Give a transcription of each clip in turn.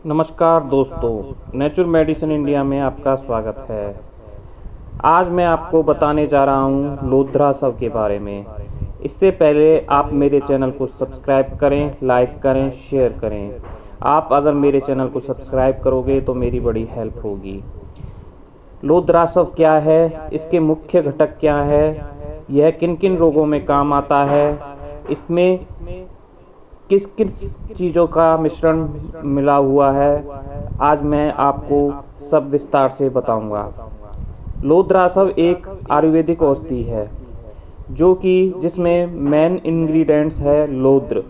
नमस्कार दोस्तों, natural medicine India में आपका स्वागत है। आज मैं आपको बताने जा रहा हूँ लोद्रासव के बारे में। इससे पहले आप मेरे चैनल को सब्सक्राइब करें, लाइक करें, शेयर करें। आप अगर मेरे चैनल को सब्सक्राइब करोगे तो मेरी बड़ी हेल्प होगी। लोद्रासव क्या है, इसके मुख्य घटक क्या है, यह किन किन रोगों में काम आता है, इसमें किस किस चीज़ों का मिश्रण मिला हुआ है, आज मैं आपको सब विस्तार से बताऊंगा। लोद्रासव एक आयुर्वेदिक औषधि है जिसमें मेन इंग्रेडिएंट्स है लोद्र।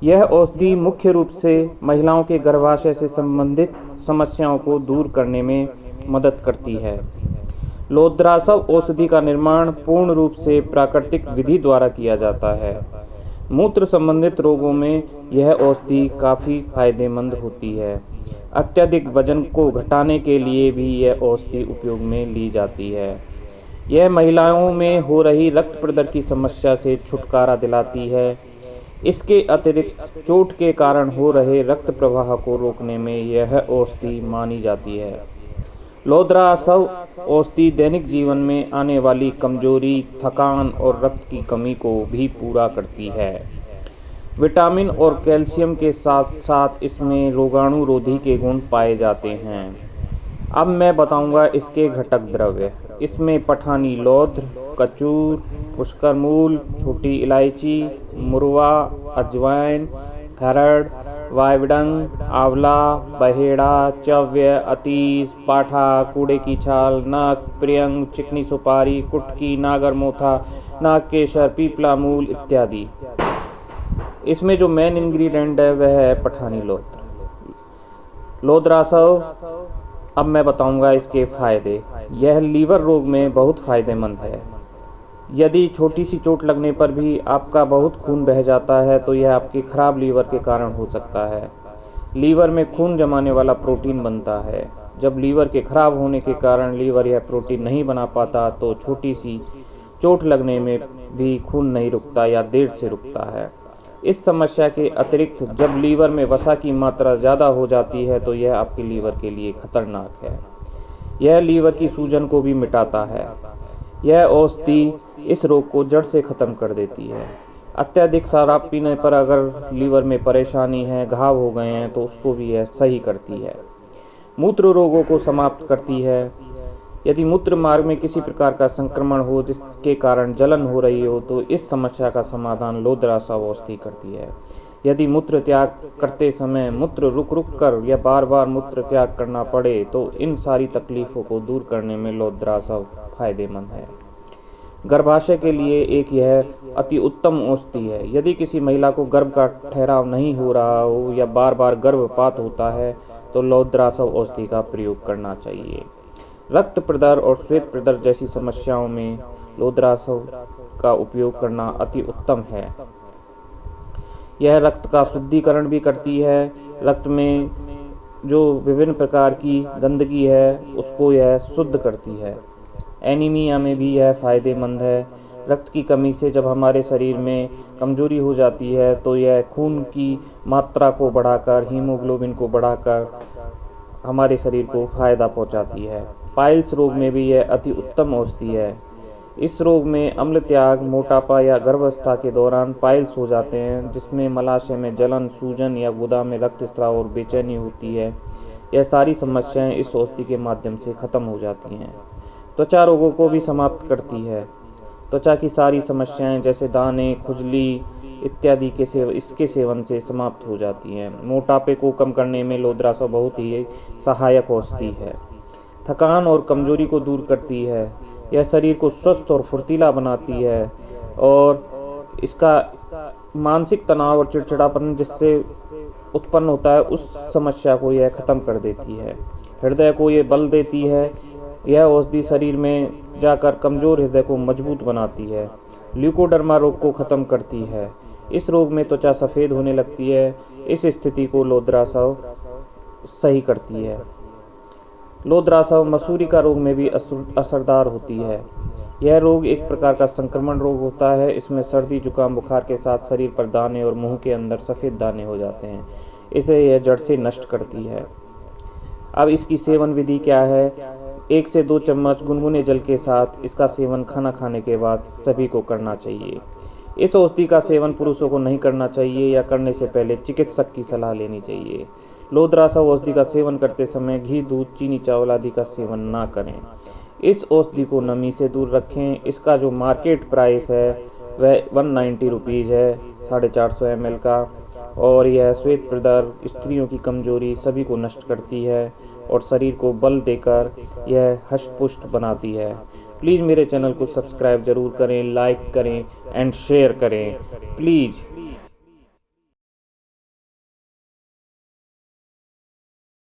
यह औषधि मुख्य रूप से महिलाओं के गर्भाशय से संबंधित समस्याओं को दूर करने में मदद करती है। लोद्रासव औषधि का निर्माण पूर्ण रूप से प्राकृतिक विधि द्वारा किया जाता है। मूत्र संबंधित रोगों में यह औषधि काफ़ी फायदेमंद होती है। अत्यधिक वजन को घटाने के लिए भी यह औषधि उपयोग में ली जाती है। यह महिलाओं में हो रही रक्त प्रदर की समस्या से छुटकारा दिलाती है। इसके अतिरिक्त चोट के कारण हो रहे रक्त प्रवाह को रोकने में यह औषधि मानी जाती है। लोद्रासव औषधि दैनिक जीवन में आने वाली कमजोरी, थकान और रक्त की कमी को भी पूरा करती है। विटामिन और कैल्शियम के साथ साथ इसमें रोगाणुरोधी के गुण पाए जाते हैं। अब मैं बताऊंगा इसके घटक द्रव्य। इसमें पठानी लौद्र, कचूर, पुष्कर मूल, छोटी इलायची, मुरवा, अजवाइन, खरड़, वाइवडंग, आंवला, बहेड़ा, चव्य, अतीस, पाठा, कूड़े की छाल, नाक, प्रियंग, चिकनी सुपारी, कुटकी, नागरमोथा, नागकेसर, पीपला मूल इत्यादि। इसमें जो मेन इंग्रेडिएंट है वह है पठानी लौद्र। लोद्रासव अब मैं बताऊंगा इसके फायदे। यह लीवर रोग में बहुत फायदेमंद है। यदि छोटी सी चोट लगने पर भी आपका बहुत खून बह जाता है तो यह आपके खराब लीवर के कारण हो सकता है। लीवर में खून जमाने वाला प्रोटीन बनता है। जब लीवर के खराब होने के कारण लीवर यह प्रोटीन नहीं बना पाता तो छोटी सी चोट लगने में भी खून नहीं रुकता या देर से रुकता है। इस समस्या के अतिरिक्त जब लीवर में वसा की मात्रा ज़्यादा हो जाती है तो यह आपके लीवर के लिए खतरनाक है। यह लीवर की सूजन को भी मिटाता है। यह औषधि इस रोग को जड़ से ख़त्म कर देती है। अत्यधिक शराब पीने पर अगर लीवर में परेशानी है, घाव हो गए हैं तो उसको भी यह सही करती है। मूत्र रोगों को समाप्त करती है। यदि मूत्र मार्ग में किसी प्रकार का संक्रमण हो जिसके कारण जलन हो रही हो तो इस समस्या का समाधान लोद्रासव औषधि करती है। यदि मूत्र त्याग करते समय मूत्र रुक कर या बार बार मूत्र त्याग करना पड़े तो इन सारी तकलीफ़ों को दूर करने में लोद्रासव फायदेमंद है। गर्भाशय के लिए एक यह अति उत्तम औषधि है। यदि किसी महिला को गर्भ का ठहराव नहीं हो रहा हो या बार बार गर्भपात होता है तो लोद्रासव औषधि का प्रयोग करना चाहिए। रक्त प्रदर और श्वेत प्रदर जैसी समस्याओं में लोद्रासव का उपयोग करना अति उत्तम है। यह रक्त का शुद्धिकरण भी करती है। रक्त में जो विभिन्न प्रकार की गंदगी है उसको यह शुद्ध करती है। एनीमिया में भी यह फायदेमंद है। रक्त की कमी से जब हमारे शरीर में कमजोरी हो जाती है तो यह खून की मात्रा को बढ़ाकर, हीमोग्लोबिन को बढ़ाकर हमारे शरीर को फायदा पहुंचाती है। पाइल्स रोग में भी यह अति उत्तम औषधि है। इस रोग में अम्ल त्याग, मोटापा या गर्भावस्था के दौरान पाइल्स हो जाते हैं जिसमें मलाशय में जलन, सूजन या गुदा में रक्तस्राव और बेचैनी होती है। यह सारी समस्याएं इस औषधि के माध्यम से खत्म हो जाती हैं। त्वचा रोगों को भी समाप्त करती है। त्वचा की सारी समस्याएं जैसे दाने, खुजली इत्यादि इसके सेवन से समाप्त हो जाती हैं। मोटापे को कम करने में लोद्रासव बहुत ही सहायक औषधि है। थकान और कमजोरी को दूर करती है। यह शरीर को स्वस्थ और फुर्तीला बनाती है और इसका मानसिक तनाव और चिड़चिड़ापन जिससे उत्पन्न होता है उस समस्या को यह खत्म कर देती है। हृदय को ये बल देती है। यह औषधि शरीर में जाकर कमजोर हृदय को मजबूत बनाती है। ल्यूकोडर्मा रोग को खत्म करती है। इस रोग में त्वचा सफ़ेद होने लगती है। इस स्थिति को लोद्रासव सही करती है। लोद्रासव मसूरी का रोग में भी असरदार होती है। यह रोग एक प्रकार का संक्रमण रोग होता है। इसमें सर्दी, जुकाम, बुखार के साथ शरीर पर दाने और मुंह के अंदर सफ़ेद दाने हो जाते हैं। इसे यह जड़ से नष्ट करती है। अब इसकी सेवन विधि क्या है? 1 से 2 चम्मच गुनगुने जल के साथ इसका सेवन खाना खाने के बाद सभी को करना चाहिए। इस औषधि का सेवन पुरुषों को नहीं करना चाहिए या करने से पहले चिकित्सक की सलाह लेनी चाहिए। लोद्रासव औषधि का सेवन करते समय घी, दूध, चीनी, चावल आदि का सेवन ना करें। इस औषधि को नमी से दूर रखें। इसका जो मार्केट प्राइस है वह 190 रुपीज़ है, 450 ml का, और यह श्वेत प्रदर, स्त्रियों की कमजोरी सभी को नष्ट करती है और शरीर को बल देकर यह हष्ट-पुष्ट बनाती है। प्लीज़ मेरे चैनल को सब्सक्राइब ज़रूर करें, लाइक करें एंड शेयर करें प्लीज़।